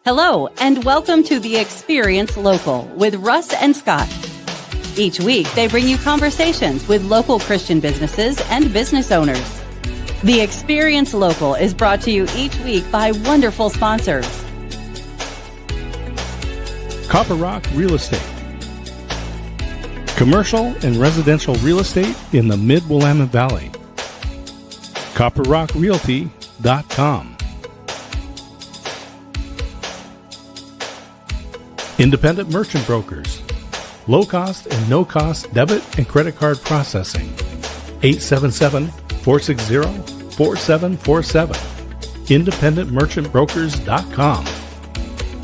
Hello, and welcome to The Experience Local with Russ and Scott. Each week, they bring you conversations with local Christian businesses and business owners. The Experience Local is brought to you each week by wonderful sponsors. Copper Rock Real Estate. Commercial and residential real estate in the Mid-Willamette Valley. CopperRockRealty.com. Independent Merchant Brokers. Low-cost and no-cost debit and credit card processing. 877-460-4747. IndependentMerchantBrokers.com.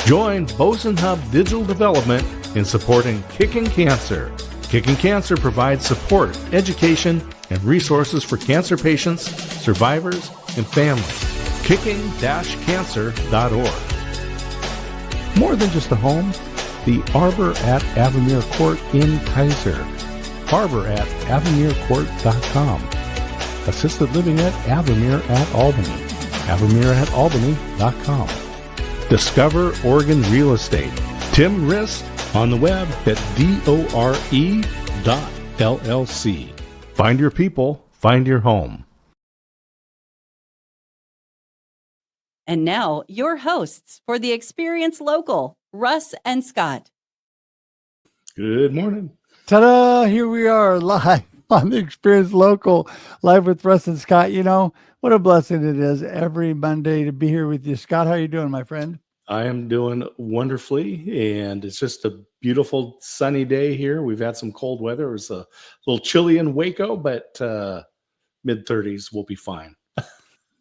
Join Boson Hub Digital Development in supporting Kicking Cancer. Kicking Cancer provides support, education, and resources for cancer patients, survivors, and families. Kicking-cancer.org. More than just a home, the Arbor at Avamere Court in Kaiser. Arbor at AvamereCourt.com. Assisted living at Avamere at Albany. Avamere at Albany.com. Discover Oregon Real Estate. Tim Rist on the web at DORE.LLC. Find your people, find your home. And now, your hosts for The Experience Local, Russ and Scott. Good morning. Ta-da! Here we are live on The Experience Local, live with Russ and Scott. You know, what a blessing it is every Monday to be here with you. Scott, how are you doing, my friend? I am doing wonderfully, and it's just a beautiful sunny day here. We've had some cold weather. It was a little chilly in Waco, but mid-30s will be fine.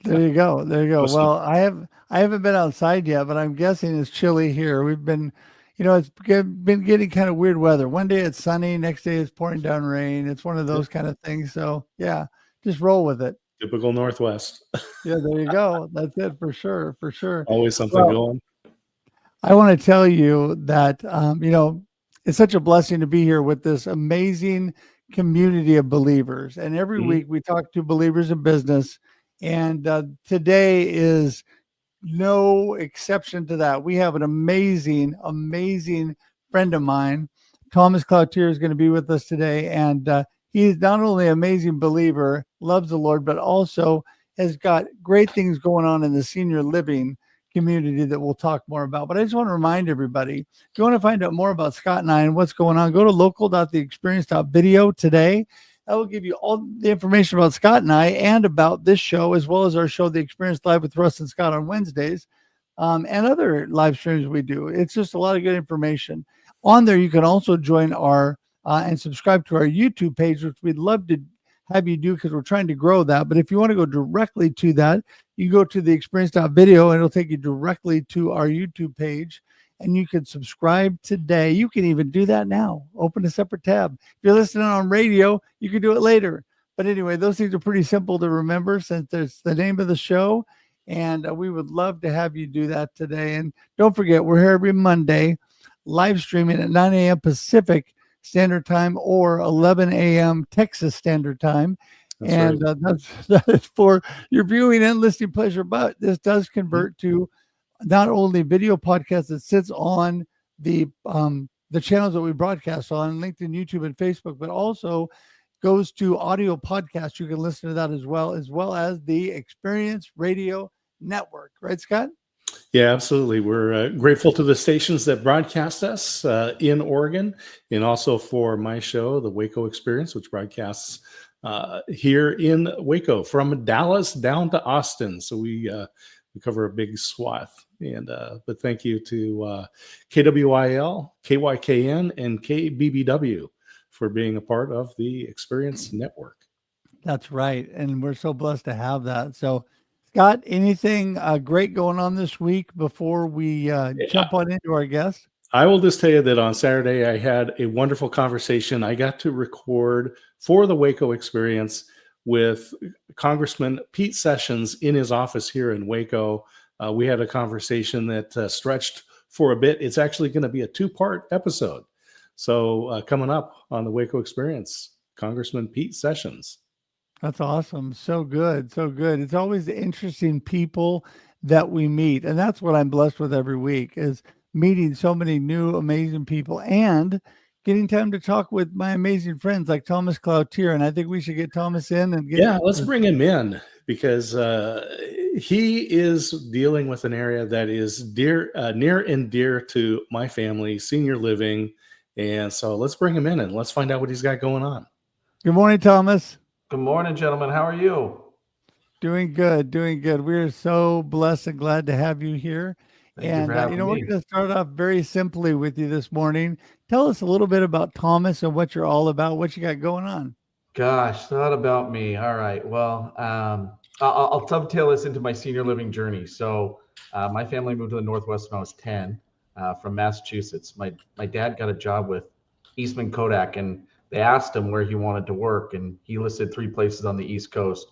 There you go. There you go. Well, I haven't been outside yet, but I'm guessing it's chilly here. We've been, it's been getting kind of weird weather. One day it's sunny, next day it's pouring down rain. It's one of those kind of things. So yeah, just roll with it. Typical Northwest. Yeah, there you go. That's it for sure. For sure. Always something going. I want to tell you that, it's such a blessing to be here with this amazing community of believers. And every week we talk to believers in business. And today is no exception to that. We have an amazing, amazing friend of mine. Thomas Cloutier is going to be with us today. And he's not only an amazing believer, loves the Lord, but also has got great things going on in the senior living community that we'll talk more about. But I just want to remind everybody, if you want to find out more about Scott and I and what's going on, go to local.theexperience.video today. That will give you all the information about Scott and I and about this show, as well as our show, The Experience Live with Russ and Scott on Wednesdays, and other live streams we do. It's just a lot of good information. On there, you can also join our and subscribe to our YouTube page, which we'd love to have you do because we're trying to grow that. But if you want to go directly to that, you go to the experience.video and it'll take you directly to our YouTube page. And you can subscribe today. You can even do that now. Open a separate tab. If you're listening on radio, you can do it later. But anyway, those things are pretty simple to remember since there's the name of the show. And we would love to have you do that today. And don't forget, we're here every Monday, live streaming at 9 a.m. Pacific Standard Time or 11 a.m. Texas Standard Time. That's right. That is for your viewing and listening pleasure. But this does convert to not only video podcast that sits on the channels that we broadcast on LinkedIn, YouTube, and Facebook, but also goes to audio podcast. You can listen to that as well as the Experience Radio Network. Right, Scott? Yeah, absolutely. We're grateful to the stations that broadcast us in Oregon, and also for my show, the Waco Experience, which broadcasts here in Waco from Dallas down to Austin. So we cover a big swath. And but thank you to KWIL, KYKN, and KBBW for being a part of the Experience Network. That's right. And we're so blessed to have that. So, Scott, anything great going on this week before we jump on into our guest? I will just tell you that on Saturday, I had a wonderful conversation. I got to record for the Waco Experience with Congressman Pete Sessions in his office here in Waco. We had a conversation that stretched for a bit. It's actually going to be a 2-part episode. So coming up on the Waco Experience, Congressman Pete Sessions. That's awesome. So good. So good. It's always interesting people that we meet. And that's what I'm blessed with every week, is meeting so many new, amazing people and getting time to talk with my amazing friends like Thomas Cloutier. And I think we should get Thomas in and get. Yeah, let's bring him in because he is dealing with an area that is near and dear to my family, senior living. And so let's bring him in and let's find out what he's got going on. Good morning, Thomas. Good morning, gentlemen. How are you? Doing good, doing good. We are so blessed and glad to have you here. Thank you for having We're me. going to start off very simply with you this morning. Tell us a little bit about Thomas and what you're all about, what you got going on. Gosh, thought about me. All right. Well, I'll dovetail this into my senior living journey. So my family moved to the Northwest when I was 10 from Massachusetts. My dad got a job with Eastman Kodak, and they asked him where he wanted to work, and he listed 3 places on the East Coast,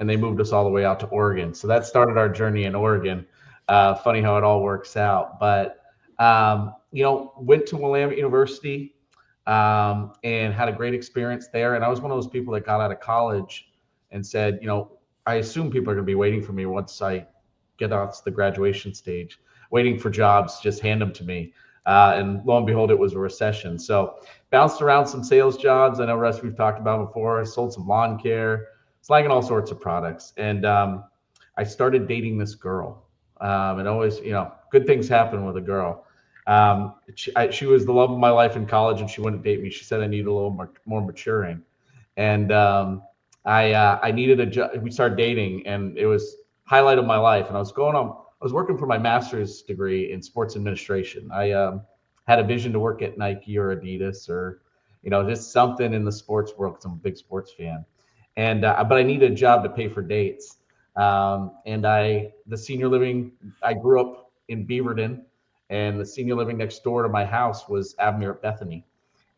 and they moved us all the way out to Oregon. So that started our journey in Oregon. Funny how it all works out. But, went to Willamette University and had a great experience there. And I was one of those people that got out of college and said, I assume people are going to be waiting for me once I get out to the graduation stage, waiting for jobs, just hand them to me. And lo and behold, it was a recession. So bounced around some sales jobs. I know, Russ, we've talked about before. I sold some lawn care, slagging all sorts of products. And I started dating this girl. And always, good things happen with a girl. She was the love of my life in college, and she wouldn't date me. She said I needed a little more maturing. And I needed a job. We started dating, and it was highlight of my life. And I was working for my master's degree in sports administration. I had a vision to work at Nike or Adidas or, just something in the sports world, because I'm a big sports fan. And but I needed a job to pay for dates. The senior living, I grew up in Beaverton, and the senior living next door to my house was Avamere at Bethany.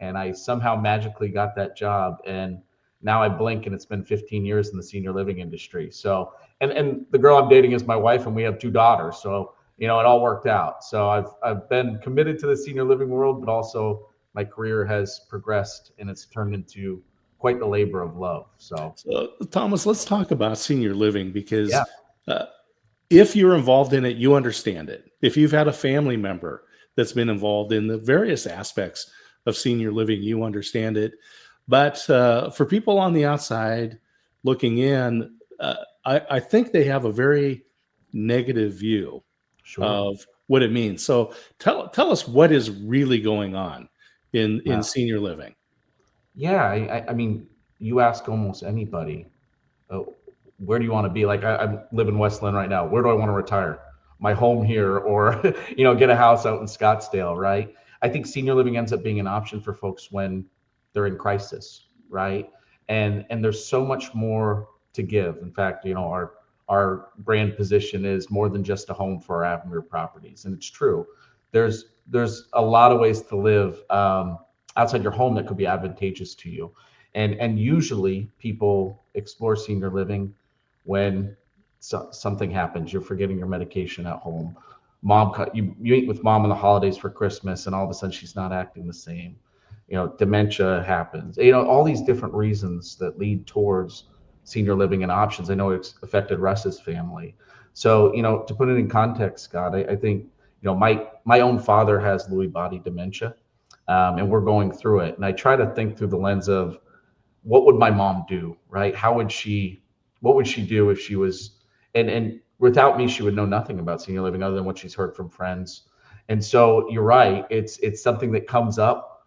And I somehow magically got that job. And now I blink and it's been 15 years in the senior living industry. So, and the girl I'm dating is my wife, and we have 2 daughters. So, it all worked out. So I've been committed to the senior living world, but also my career has progressed and it's turned into quite the labor of love. So Thomas, let's talk about senior living because if you're involved in it, you understand it. If you've had a family member that's been involved in the various aspects of senior living, you understand it. But for people on the outside looking in, I think they have a very negative view of what it means. So tell us what is really going on in senior living. Yeah, I mean, you ask almost anybody, where do you want to be? Like I live in Westland right now. Where do I want to retire? My home here, or get a house out in Scottsdale, right? I think senior living ends up being an option for folks when they're in crisis, right? And there's so much more to give. In fact, our brand position is more than just a home for our Avamere properties, and it's true. There's a lot of ways to live outside your home that could be advantageous to you. And usually people explore senior living when something happens. You're forgetting your medication at home. You eat with mom on the holidays for Christmas, and all of a sudden she's not acting the same. Dementia happens. All these different reasons that lead towards senior living and options. I know it's affected Russ's family. So, to put it in context, Scott, I think, my own father has Lewy body dementia. And we're going through it. And I try to think through the lens of what would my mom do, right? What would she do if she was, and without me, she would know nothing about senior living other than what she's heard from friends. And so you're right. It's something that comes up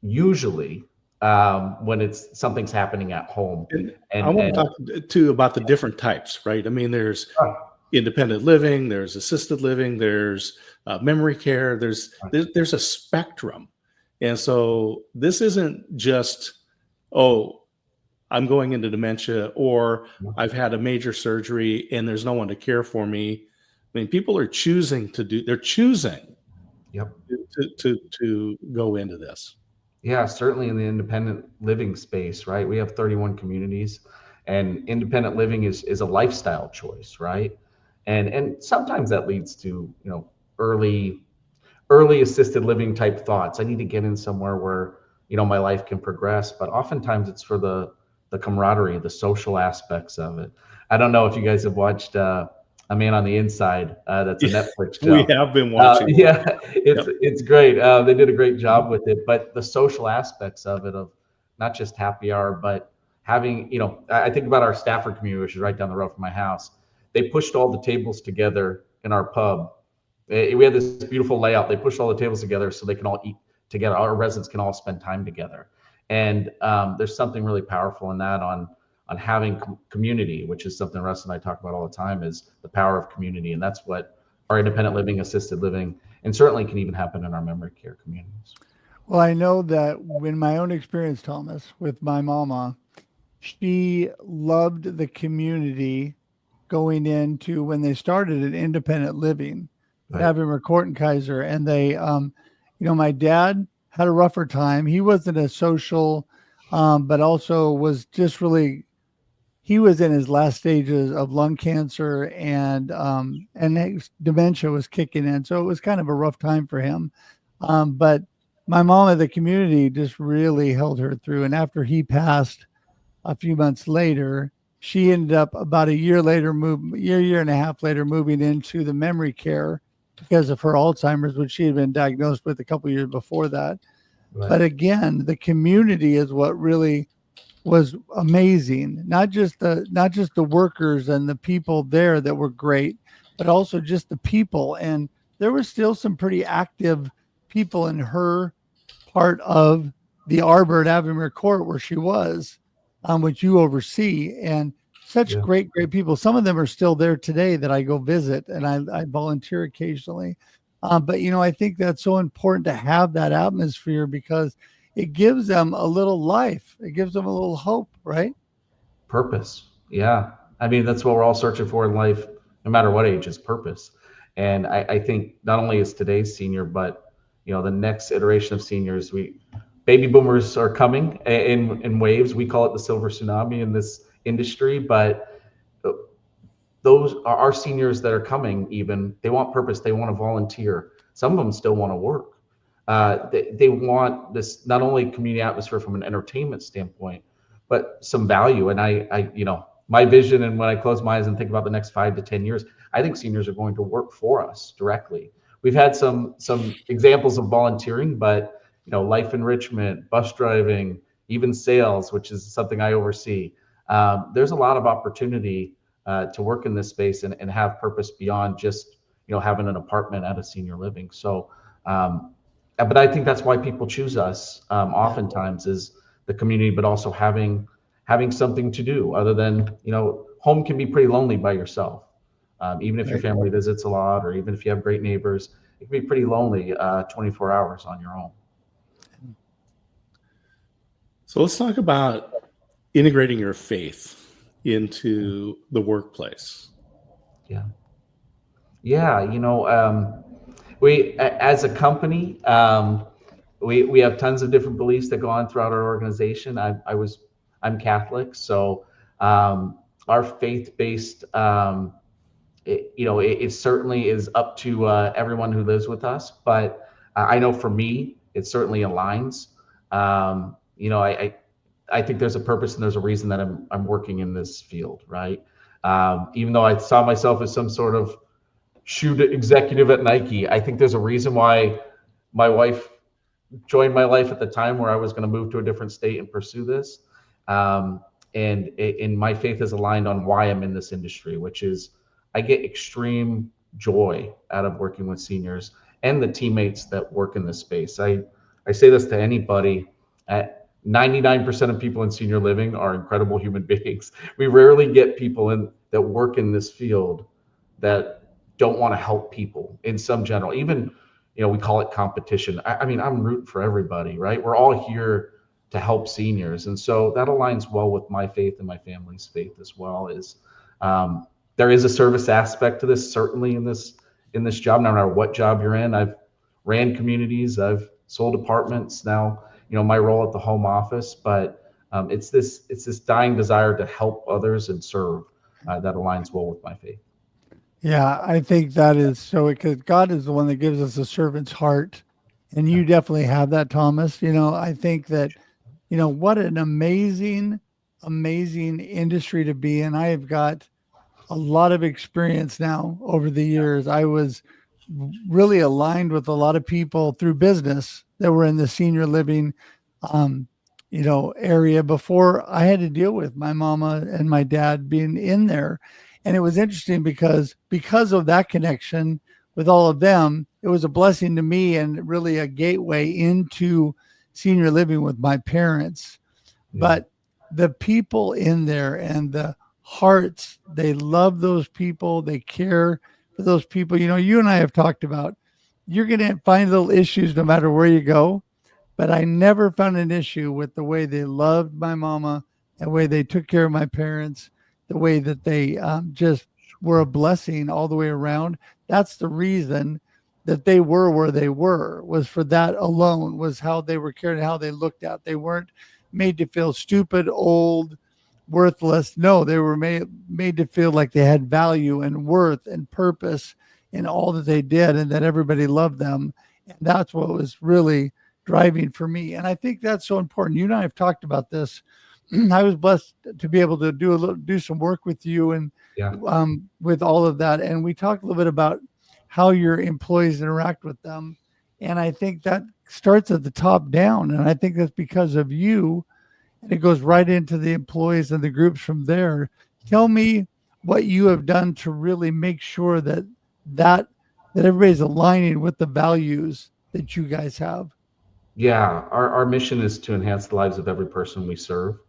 usually when something's happening at home. And I want to talk too about the different types, right? I mean, there's independent living, there's assisted living, there's memory care, there's a spectrum. And so this isn't just, I'm going into dementia, or I've had a major surgery and there's no one to care for me. I mean, people are choosing to go into this. Yeah, certainly in the independent living space, right? We have 31 communities, and independent living is a lifestyle choice, right? And sometimes that leads to, early assisted living type thoughts. I need to get in somewhere where, my life can progress. But oftentimes it's for the camaraderie, the social aspects of it. I don't know if you guys have watched A Man on the Inside. That's a Netflix show. We have been watching. Yeah, it's great. They did a great job with it, but the social aspects of it, of not just happy hour, but having, I think about our Stafford community, which is right down the road from my house. They pushed all the tables together in our pub. We had this beautiful layout. They pushed all the tables together so they can all eat together. Our residents can all spend time together. And there's something really powerful in that on having community, which is something Russ and I talk about all the time, is the power of community. And that's what our independent living, assisted living, and certainly can even happen in our memory care communities. Well, I know that in my own experience, Thomas, with my mama, she loved the community going into when they started an independent living, Right. having McCourt and Kaiser. And they, my dad had a rougher time. He wasn't as social, but also was just really, he was in his last stages of lung cancer, and dementia was kicking in. So it was kind of a rough time for him. But my mom in the community just really held her through. And after he passed a few months later, she ended up about a year and a half later, moving into the memory care because of her Alzheimer's, which she had been diagnosed with a couple of years before that. Right. But again, the community is what really was amazing. Not just the workers and the people there that were great, but also just the people. And there were still some pretty active people in her part of the Arbor at Avamere Court where she was, which you oversee, and such great people. Some of them are still there today that I go visit, and I volunteer occasionally. But I think that's so important to have that atmosphere, because it gives them a little life. It gives them a little hope, right? Purpose. Yeah. I mean, that's what we're all searching for in life, no matter what age, is purpose. And I think not only is today's senior, but the next iteration of seniors, baby boomers are coming in waves. We call it the silver tsunami in this industry, but those are our seniors that are coming. Even they want purpose. They want to volunteer. Some of them still want to work. They want this, not only community atmosphere from an entertainment standpoint, but some value. And I my vision, and when I close my eyes and think about the next 5 to 10 years, I think seniors are going to work for us directly. We've had some examples of volunteering, but life enrichment, bus driving, even sales, which is something I oversee. There's a lot of opportunity to work in this space and have purpose beyond just having an apartment at a senior living. So, but I think that's why people choose us. Oftentimes is the community, but also having something to do other than home can be pretty lonely by yourself. Even if your family visits a lot, or even if you have great neighbors, it can be pretty lonely 24 hours on your own. So let's talk about integrating your faith into the workplace. Yeah. We, as a company, we have tons of different beliefs that go on throughout our organization. I'm Catholic, so our faith-based, it certainly is up to everyone who lives with us. But I know for me, it certainly aligns. I think there's a purpose and there's a reason that I'm working in this field, right? Even though I saw myself as some sort of shoe executive at Nike, I think there's a reason why my wife joined my life at the time where I was going to move to a different state and pursue this. And my faith is aligned on why I'm in this industry, which is I get extreme joy out of working with seniors and the teammates that work in this space. I say this to anybody. 99% of people in senior living are incredible human beings. We rarely get people that work in this field that don't want to help people in some general, even, we call it competition. I mean, I'm rooting for everybody, right? We're all here to help seniors. And so that aligns well with my faith and my family's faith as well. There is a service aspect to this, certainly in this job, no matter what job you're in. I've ran communities, I've sold apartments now, my role at the home office, but it's this dying desire to help others and serve that aligns well with my faith. Yeah, I think that is so, because God is the one that gives us a servant's heart. And you definitely have that, Thomas. I think that, what an amazing industry to be in. I have got a lot of experience now over the years. I was really aligned with a lot of people through business that were in the senior living, area before I had to deal with my mama and my dad being in there. And it was interesting because of that connection with all of them, it was a blessing to me and really a gateway into senior living with my parents. But the people in there and the hearts, they love those people. They care for those people. You and I have talked about, you're going to find little issues no matter where you go. But I never found an issue with the way they loved my mama, the way they took care of my parents, the way that they just were a blessing all the way around. That's the reason that they were where they were, was for that alone, was how they were cared and how they looked at. They weren't made to feel stupid, old, worthless. No, they were made to feel like they had value and worth and purpose in all that they did, and that everybody loved them. And that's what was really driving for me. And I think that's so important. You and I have talked about this. I was blessed to be able to do some work with you and with all of that. And we talked a little bit about how your employees interact with them. And I think that starts at the top down. And I think that's because of you. And it goes right into the employees and the groups from there. Tell me what you have done to really make sure that everybody's aligning with the values that you guys have. Yeah, our mission is to enhance the lives of every person we serve.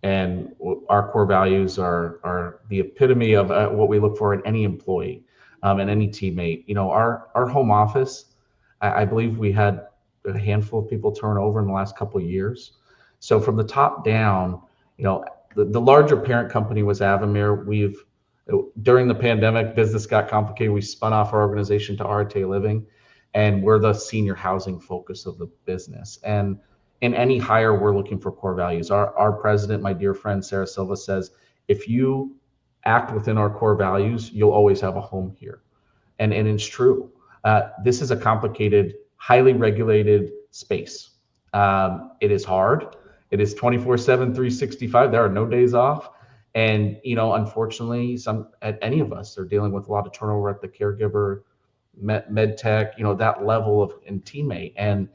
And our core values are the epitome of what we look for in any employee and any teammate. Our home office, I believe we had a handful of people turn over in the last couple of years. So from the top down, the larger parent company was Avamere. During the pandemic, business got complicated. We spun off our organization to Arete Living, and we're the senior housing focus of the business. And in any hire, we're looking for core values. Our president, my dear friend Sarah Silva, says, if you act within our core values, you'll always have a home here. And it's true. This is a complicated, highly regulated space. It is hard. It is 24/7, 365. There are no days off. And, unfortunately, any of us are dealing with a lot of turnover at the caregiver, med tech, that level of and teammate. And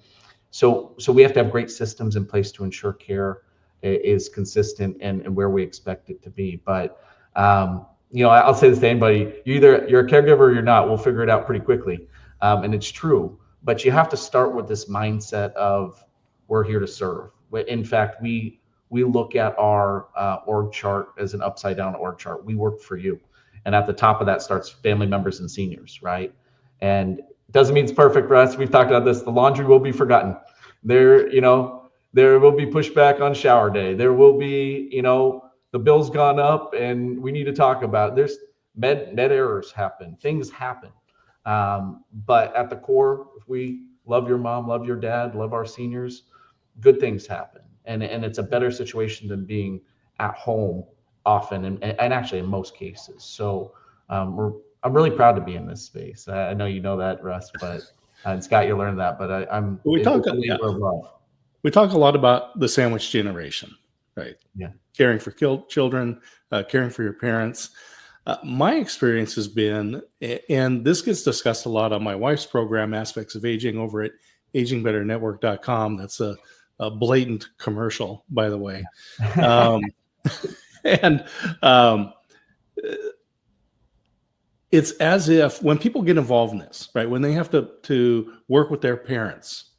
so we have to have great systems in place to ensure care is consistent and where we expect it to be. But, I'll say this to anybody, you're a caregiver or you're not, we'll figure it out pretty quickly. And it's true, but you have to start with this mindset of we're here to serve. In fact, we look at our org chart as an upside down org chart. We work for you. And at the top of that starts family members and seniors, right? And it doesn't mean it's perfect, Russ. We've talked about this. The laundry will be forgotten. There will be pushback on shower day. There will be, the bill's gone up and we need to talk about it. There's med errors happen. Things happen. But at the core, if we love your mom, love your dad, love our seniors, good things happen. And it's a better situation than being at home often and actually in most cases. So I'm really proud to be in this space. I know you know that, Russ, but and Scott, you learned that. But we talk a lot about the sandwich generation, right? Yeah, caring for children, caring for your parents. My experience has been, and this gets discussed a lot on my wife's program, Aspects of Aging, over at agingbetternetwork.com. That's a blatant commercial, by the way. It's as if when people get involved in this, right, when they have to work with their parents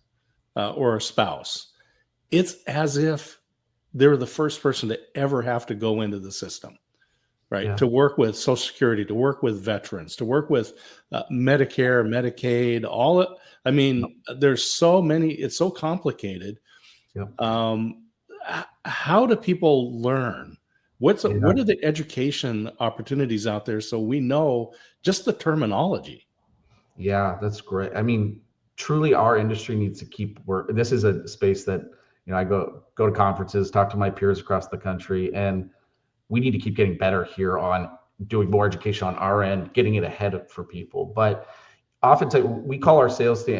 or a spouse, it's as if they're the first person to ever have to go into the system, right? Yeah. To work with Social Security, to work with veterans, to work with Medicare, Medicaid, all it. I mean, there's so many, it's so complicated. Yeah. How do people learn? What are the education opportunities out there so we know just the terminology? Yeah, that's great. I mean, truly our industry needs to keep work. This is a space that, I go to conferences, talk to my peers across the country, and we need to keep getting better here on doing more education on our end, getting it ahead for people. But oftentimes we call our sales team,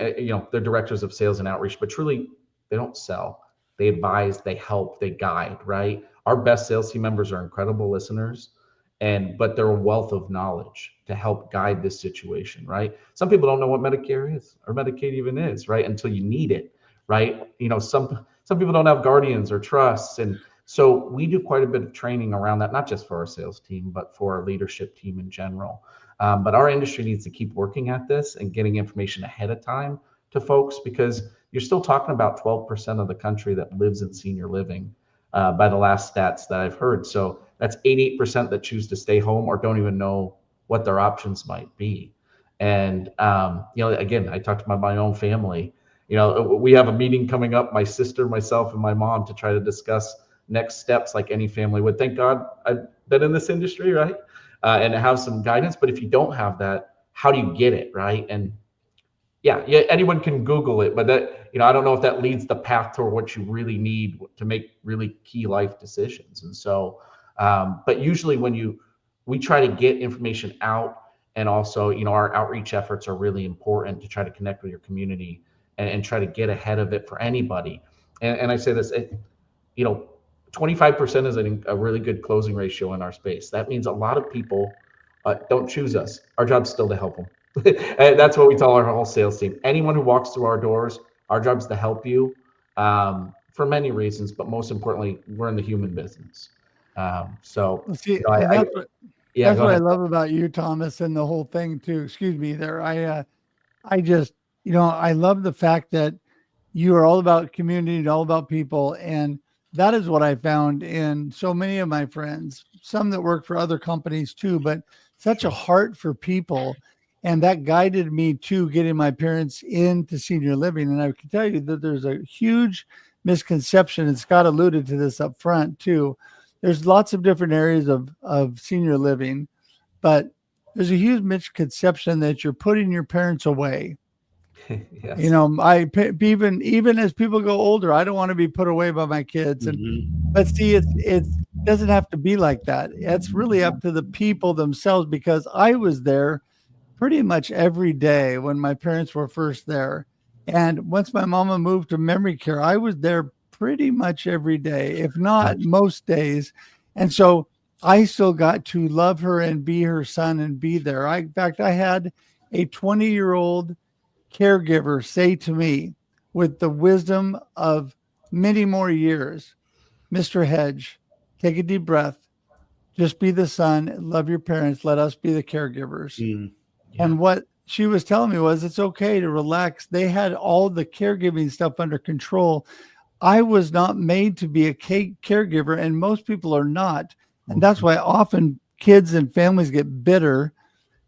they're directors of sales and outreach, but truly they don't sell. They advise, they help, they guide, right? Our best sales team members are incredible listeners but they're a wealth of knowledge to help guide this situation, right? Some people don't know what Medicare is or Medicaid even is, right? Until you need it, right? Some people don't have guardians or trusts. And so we do quite a bit of training around that, not just for our sales team, but for our leadership team in general. But our industry needs to keep working at this and getting information ahead of time to folks, because you're still talking about 12% of the country that lives in senior living by the last stats that I've heard. So that's 88% that choose to stay home or don't even know what their options might be. And, again, I talked about my own family. We have a meeting coming up, my sister, myself, and my mom, to try to discuss next steps like any family would. Thank God I've been in this industry, right? And have some guidance. But if you don't have that, how do you get it, right? And yeah, anyone can Google it, but that, I don't know if that leads the path toward what you really need to make really key life decisions. And so, but usually we try to get information out, and also, our outreach efforts are really important to try to connect with your community and try to get ahead of it for anybody. And I say this, 25% is a really good closing ratio in our space. That means a lot of people don't choose us. Our job's still to help them. And that's what we tell our whole sales team. Anyone who walks through our doors, our job's to help you for many reasons, but most importantly, we're in the human business. See, That's what I love about you, Thomas, and the whole thing too. Excuse me there. I just, I love the fact that you are all about community and all about people. And that is what I found in so many of my friends, some that work for other companies too, but such a heart for people. And that guided me to getting my parents into senior living. And I can tell you that there's a huge misconception, and Scott alluded to this up front too. There's lots of different areas of senior living, but there's a huge misconception that you're putting your parents away. Yes. Even as people go older, I don't want to be put away by my kids. But see, it doesn't have to be like that. It's really up to the people themselves, because I was there pretty much every day when my parents were first there. And once my mama moved to memory care, I was there pretty much every day, if not most days. And so I still got to love her and be her son and be there. In fact, I had a 20-year-old caregiver say to me, with the wisdom of many more years, Mr. Hedge, take a deep breath, just be the son, love your parents, let us be the caregivers. Yeah. And what she was telling me was, it's okay to relax. They had all the caregiving stuff under control. I was not made to be a caregiver, and most people are not. And that's why often kids and families get bitter,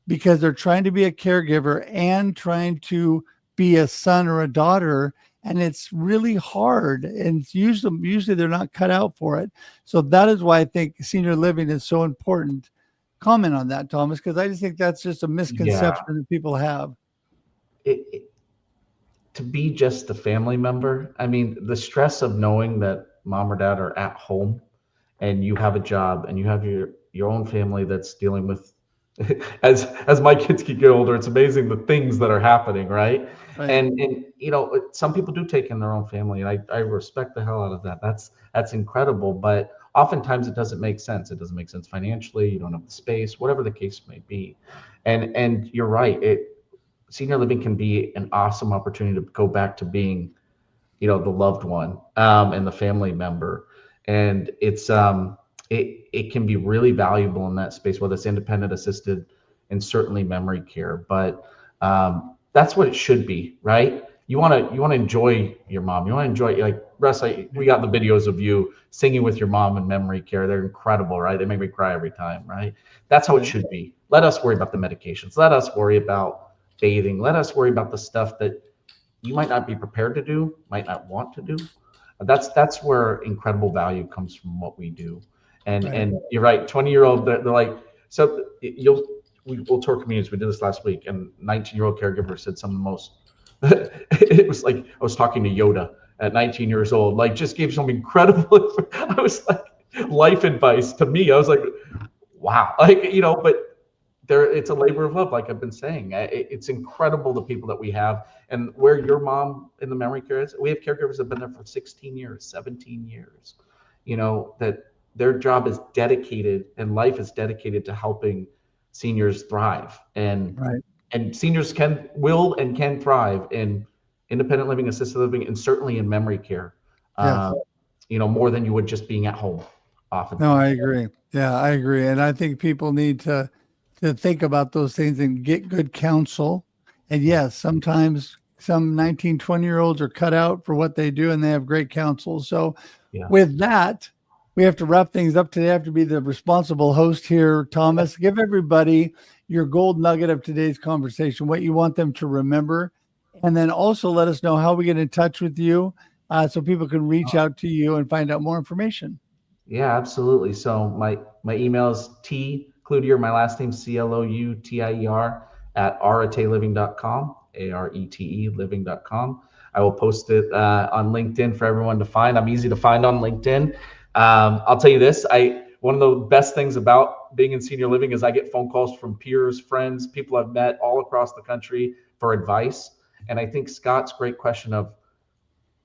because they're trying to be a caregiver and trying to be a son or a daughter. And it's really hard. And it's usually they're not cut out for it. So that is why I think senior living is so important. Comment on that, Thomas, because I just think that's just a misconception that people have. To be just a family member, I mean, the stress of knowing that mom or dad are at home and you have a job and you have your own family that's dealing with, as my kids keep getting older, it's amazing the things that are happening, right? And some people do take in their own family, and I respect the hell out of that. That's incredible, but oftentimes it doesn't make sense. It doesn't make sense financially. You don't have the space, whatever the case may be. And you're right. Senior living can be an awesome opportunity to go back to being, the loved one and the family member. And it's it can be really valuable in that space, whether it's independent, assisted, and certainly memory care. But that's what it should be, right? You want to enjoy your mom. You want to enjoy, like Russ. We got the videos of you singing with your mom in memory care. They're incredible, right? They make me cry every time, right? That's how it should be. Let us worry about the medications. Let us worry about bathing. Let us worry about the stuff that you might not be prepared to do, might not want to do. That's where incredible value comes from what we do. And you're right, 20-year-old, they're like, so we'll tour communities. We did this last week, and 19-year-old caregiver said some of the most, it was like I was talking to Yoda at 19 years old, like just gave some incredible, I was like, life advice to me. I was like, wow, but it's a labor of love, like I've been saying. It's incredible the people that we have, and where your mom in the memory care is. We have caregivers that have been there for 16 years, 17 years, that their job is dedicated and life is dedicated to helping seniors thrive. And seniors will and can thrive in independent living, assisted living, and certainly in memory care. More than you would just being at home often. No, I agree. Yeah, I agree. And I think people need to think about those things and get good counsel. And yes, sometimes some 19, 20-year-olds are cut out for what they do and they have great counsel. So with that, we have to wrap things up today. I have to be the responsible host here. Thomas, give everybody your gold nugget of today's conversation, what you want them to remember. And then also let us know how we get in touch with you so people can reach out to you and find out more information. Yeah, absolutely. So my email is Cloutier, my last name, Cloutier @areteliving.com, ARETE living.com. I will post it on LinkedIn for everyone to find. I'm easy to find on LinkedIn. I'll tell you this, one of the best things about being in senior living is I get phone calls from peers, friends, people I've met all across the country for advice. And I think Scott's great question of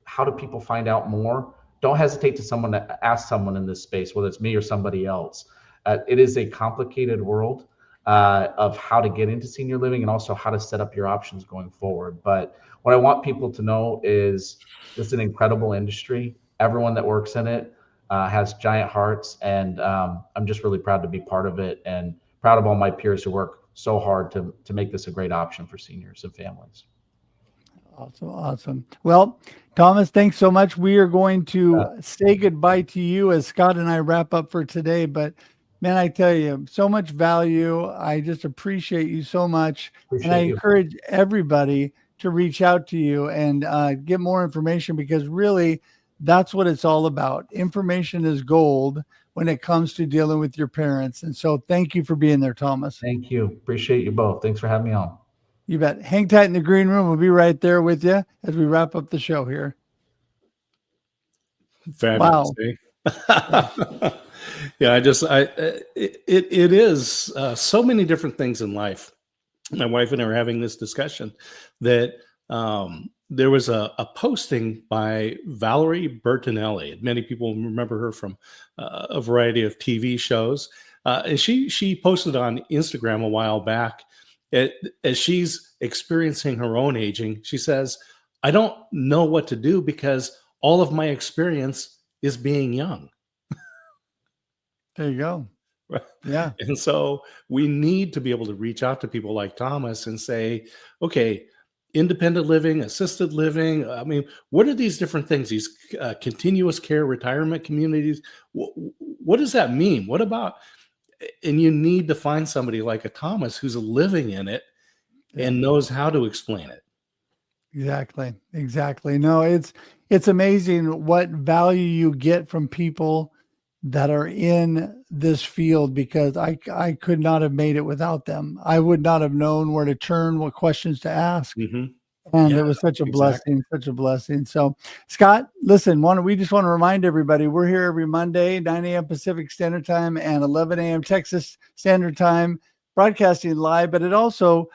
how do people find out more? Don't hesitate to ask someone in this space, whether it's me or somebody else. It is a complicated world of how to get into senior living and also how to set up your options going forward. But what I want people to know is this is an incredible industry. Everyone that works in it has giant hearts, and I'm just really proud to be part of it and proud of all my peers who work so hard to make this a great option for seniors and families. Awesome. Well, Thomas, thanks so much. We are going to say goodbye to you as Scott and I wrap up for today. But man, I tell you, so much value. I just appreciate you so much. I encourage everybody to reach out to you and get more information, because really that's what it's all about. Information is gold when it comes to dealing with your parents. And so thank you for being there, Thomas. Thank you. Appreciate you both. Thanks for having me on. You bet. Hang tight in the green room. We'll be right there with you as we wrap up the show here. Fabulous. Wow. Yeah, it is so many different things in life. My wife and I were having this discussion that there was a posting by Valerie Bertinelli. Many people remember her from a variety of TV shows. And she posted on Instagram a while back, as she's experiencing her own aging. She says, I don't know what to do because all of my experience is being young. There you go. Yeah. And so we need to be able to reach out to people like Thomas and say, okay, independent living, assisted living. I mean, what are these different things? These continuous care retirement communities. What does that mean? What about, and you need to find somebody like a Thomas who's living in it and knows how to explain it. Exactly. No, it's amazing what value you get from people that are in this field, because I could not have made it without them. I would not have known where to turn, what questions to ask. Mm-hmm. And it was such a blessing, such a blessing. So Scott, listen, we just want to remind everybody, we're here every Monday, 9 a.m. Pacific Standard Time and 11 a.m. Texas Standard Time, broadcasting live, but it also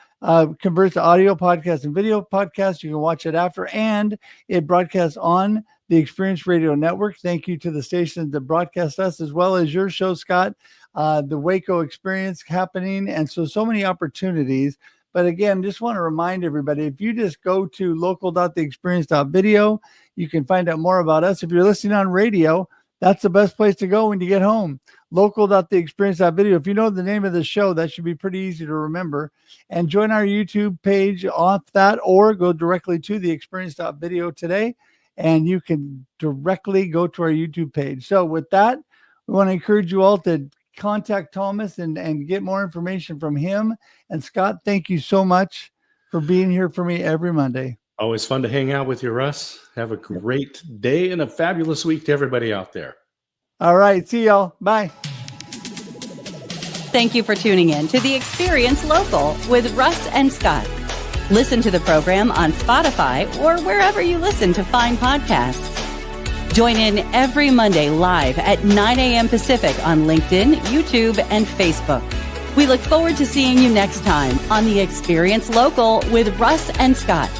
converts to audio podcast and video podcast. You can watch it after, and it broadcasts on the Experience Radio Network. Thank you to the stations that broadcast us, as well as your show, Scott, the Waco Experience happening. And so many opportunities. But again, just want to remind everybody, if you just go to local.theexperience.video, you can find out more about us. If you're listening on radio, that's the best place to go when you get home. Local.theexperience.video. If you know the name of the show, that should be pretty easy to remember. And join our YouTube page off that, or go directly to theexperience.video today, and you can directly go to our YouTube page. So with that, we want to encourage you all to contact Thomas and get more information from him. And Scott, thank you so much for being here for me every Monday. Always fun to hang out with you, Russ. Have a great day and a fabulous week to everybody out there. All right. See y'all. Bye. Thank you for tuning in to The Experience Local with Russ and Scott. Listen to the program on Spotify or wherever you listen to find podcasts. Join in every Monday live at 9 a.m. Pacific on LinkedIn, YouTube, and Facebook. We look forward to seeing you next time on The Experience Local with Russ and Scott.